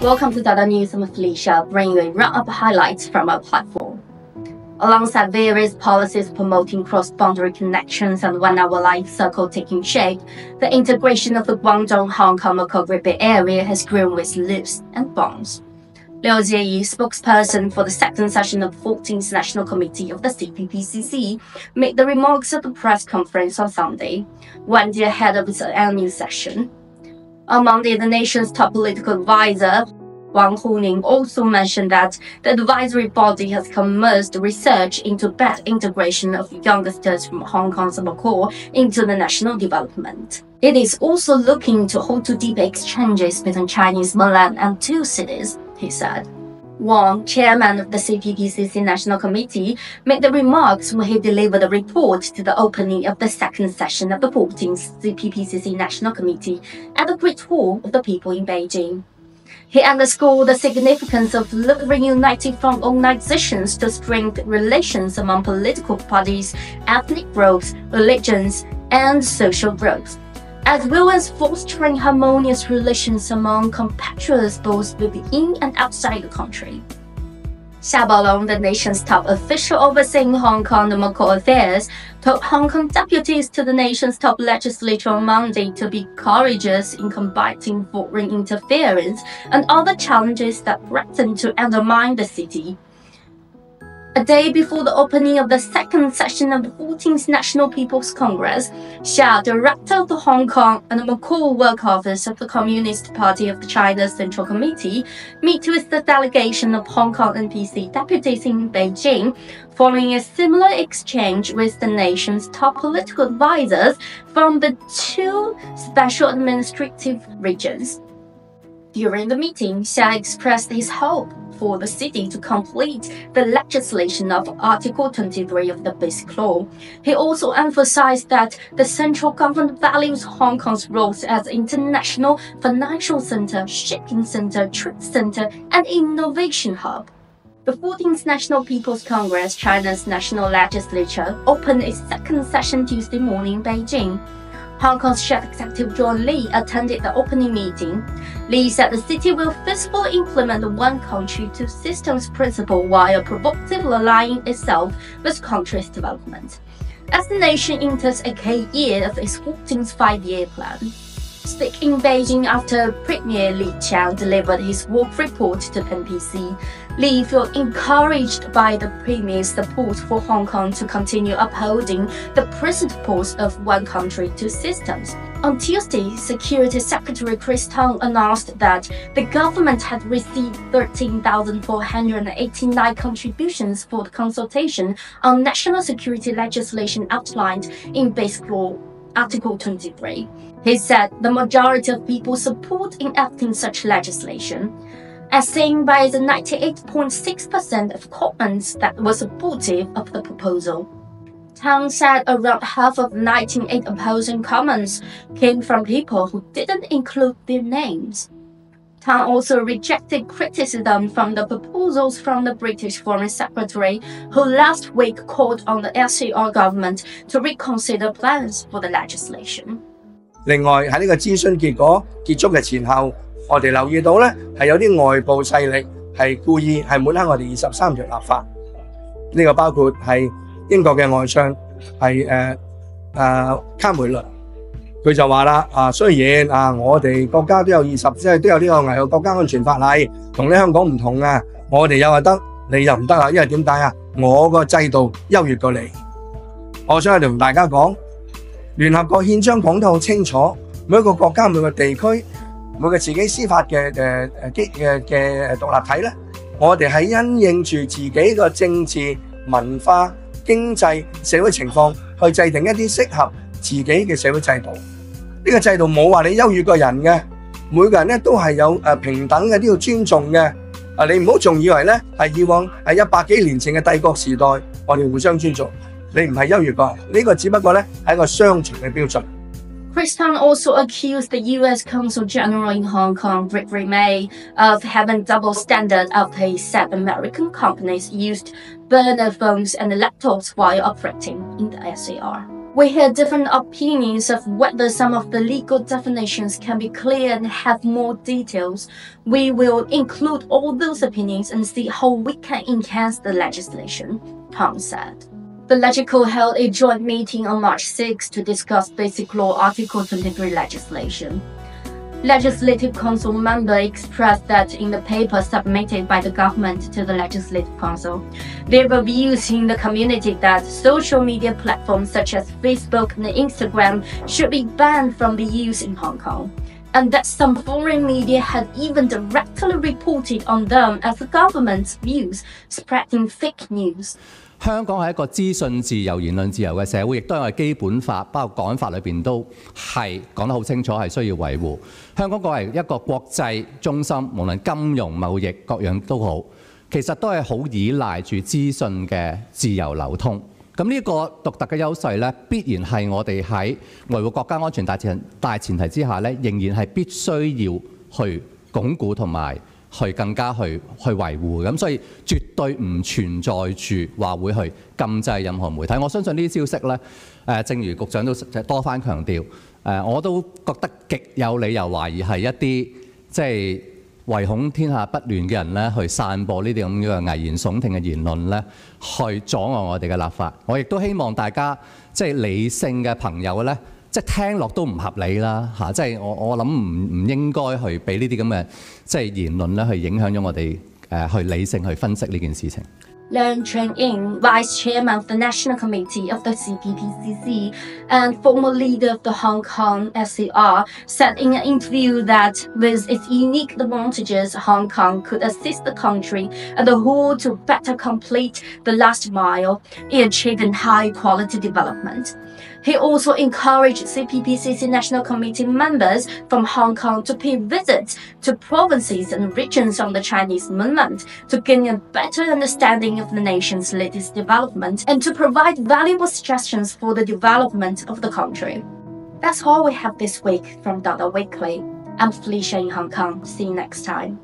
Welcome to DotDotNews. I'm Felicia, bringing you a roundup of highlights from our platform. Alongside various policies promoting cross-boundary connections and one-hour life cycle taking shape, the integration of the Guangdong-Hong Kong-Macau Great Bay Area has grown with leaps and bounds. Liu Jieyi, spokesperson for the second session of the 14th National Committee of the CPPCC, made the remarks at the press conference on Sunday, 1 day ahead of its annual session. On Monday, the nation's top political advisor, Wang Huning, also mentioned that the advisory body has commenced research into better integration of youngsters from Hong Kong's Macau into the national development. It is also looking to hold two deeper exchanges between Chinese mainland and two cities, he said. Wang, chairman of the CPPCC National Committee, made the remarks when he delivered a report to the opening of the second session of the 14th CPPCC National Committee at the Great Hall of the People in Beijing. He underscored the significance of delivering united front organizations to strengthen relations among political parties, ethnic groups, religions, and social groups, as well as fostering harmonious relations among compatriots both within and outside the country. Xia Baolong, the nation's top official overseeing Hong Kong and Macau affairs, told Hong Kong deputies to the nation's top legislature on Monday to be courageous in combating foreign interference and other challenges that threaten to undermine the city. A day before the opening of the second session of the 14th National People's Congress, Xia, director of the Hong Kong and Macau Work Office of the Communist Party of China's Central Committee, met with the delegation of Hong Kong NPC deputies in Beijing, following a similar exchange with the nation's top political advisors from the two special administrative regions. During the meeting, Xia expressed his hope for the city to complete the legislation of Article 23 of the Basic Law. He also emphasized that the central government values Hong Kong's role as international financial center, shipping center, trade center, and innovation hub. The 14th National People's Congress, China's national legislature, opened its second session Tuesday morning in Beijing. Hong Kong's Chief Executive John Lee attended the opening meeting. Lee said the city will feasibly implement the one country, two systems principle while provocatively aligning itself with country's development, as the nation enters a key year of its 14th five-year plan. Speaking in Beijing after Premier Li Qiang delivered his work report to NPC, Li felt encouraged by the Premier's support for Hong Kong to continue upholding the principles of one country, two systems. On Tuesday, Security Secretary Chris Tang announced that the government had received 13,489 contributions for the consultation on national security legislation outlined in Basic Law Article 23. He said the majority of people support enacting such legislation, as seen by the 98.6% of comments that were supportive of the proposal. Tang said around half of 98 opposing comments came from people who didn't include their names. Tang also rejected criticism from the proposals from the British Foreign Secretary, who last week called on the SAR government to reconsider plans for the legislation. 另外喺呢個諮詢結果結束嘅前後，我哋留意到咧係有啲外部勢力係故意係抹黑我哋23條立法。呢個包括係英國嘅外相係卡梅倫，佢就話啦雖然我哋國家都有即係都有呢個危害國家安全法例，同呢香港唔同啊，我哋又得，你又唔得啊，因為點解啊？我個制度優越過你。我想喺度同大家講。聯合國憲章講得好清楚，每一個國家、每個地區、每個自己司法嘅獨立體咧，我哋係因應住自己個政治、文化、經濟、社會情況去制定一啲適合自己嘅社會制度。呢個制度冇話你優越過人嘅，每個人咧都係有平等嘅，都要尊重嘅。你唔好仲以為咧係以往係100幾年前嘅帝國時代，我哋互相尊重。你唔係優越過，呢個只不過咧係一個雙重嘅標準。Chris Tang also accused the U.S. Consul General in Hong Kong, Gregory May, of having double standard after he said American companies used burner phones and laptops while operating in the SAR. We hear different opinions of whether some of the legal definitions can be clear and have more details. We will include all those opinions and see how we can enhance the legislation, Tom said. The LegCo held a joint meeting on March 6 to discuss Basic Law Article 23 legislation. Legislative Council member expressed that in the paper submitted by the government to the Legislative Council, there were views in the community that social media platforms such as Facebook and Instagram should be banned from the use in Hong Kong, and that some foreign media had even directly reported on them as the government's views, spreading fake news. 香港係一個資訊自由、言論自由嘅社會，亦都係基本法包括港法裏邊都係講得好清楚，係需要維護。香港作為一個國際中心，無論金融、貿易各樣都好，其實都係好依賴住資訊嘅自由流通。咁呢個獨特嘅優勢咧，必然係我哋喺維護國家安全大前提之下咧，仍然係必須要去鞏固同埋去更加去維護咁，所以絕對唔存在住話會去禁制任何媒體。我相信呢啲消息咧，正如局長都多番強調，我都覺得極有理由懷疑係一啲即係唯恐天下不亂嘅人咧，去散播呢啲咁嘅危言聳聽嘅言論咧，去阻礙我哋嘅立法。我亦都希望大家即係理性嘅朋友咧。即係聽落都唔合理啦嚇！即係我諗唔應該去俾呢啲咁嘅即係言論咧，去影響咗我哋去理性去分析呢件事情。Leung Cheng-in, Vice Chairman of the National Committee of the CPPCC and former leader of the Hong Kong SCR, said in an interview that with its unique advantages, Hong Kong could assist the country as a whole to better complete the last mile in achieving high-quality development. He also encouraged CPPCC National Committee members from Hong Kong to pay visits to provinces and regions on the Chinese mainland to gain a better understanding of the nation's latest development and to provide valuable suggestions for the development of the country. That's all we have this week from DotDotWeekly. I'm Felicia in Hong Kong. See you next time.